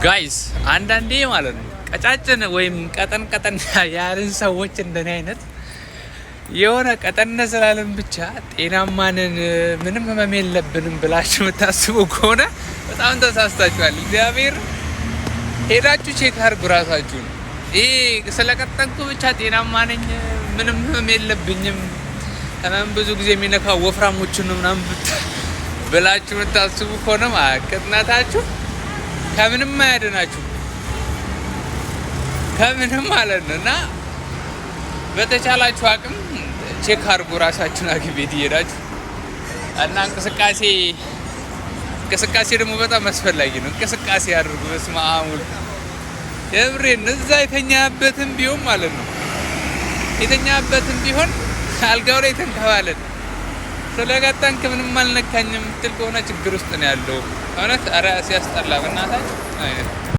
ጋይስ አንዳንዴ ማለት ነው ቀጫጭን ወይም ቀጠን ያልን ሰዎች እንደኔ አይነት የሆነ ቀጠን ስላለን ብቻ ጤናማንን ምንም ህመም የለብንም ብላችሁ የምታስቡ ከሆነ በጣም ተሳስታችኋል። እግዚአብሔር ሄዳችሁ ቼክ አድርጉ ራሳችሁን። ይሄ ስለቀጠንኩ ብቻ ጤናማ ነኝ ምንም ህመም የለብኝም ህመም ብዙ ጊዜ የሚነካው ወፍራሞችን ነው ምናምን ብላችሁ የምታስቡ ከሆነ ቅጥነታችሁ ከምንም አያድናችሁ ከምንም ማለት ነው። እና በተቻላችሁ አቅም ቼክ አድርጉ ራሳችሁን ሐኪም ቤት እየሄዳችሁ እና እንቅስቃሴ ደግሞ በጣም አስፈላጊ ነው። እንቅስቃሴ አድርጉ። በስመ አብ የብሬን እዛ የተኛበትም ቢሆን ማለት ነው የተኛበትም ቢሆን አልጋው ላይ ተንከባለን ስለቀጠንክ ምንም አልነካኝም የምትል ከሆነ ችግር ውስጥ ነው ያለው። እውነት ኧረ ሲያስጠላ በእናታችሁ።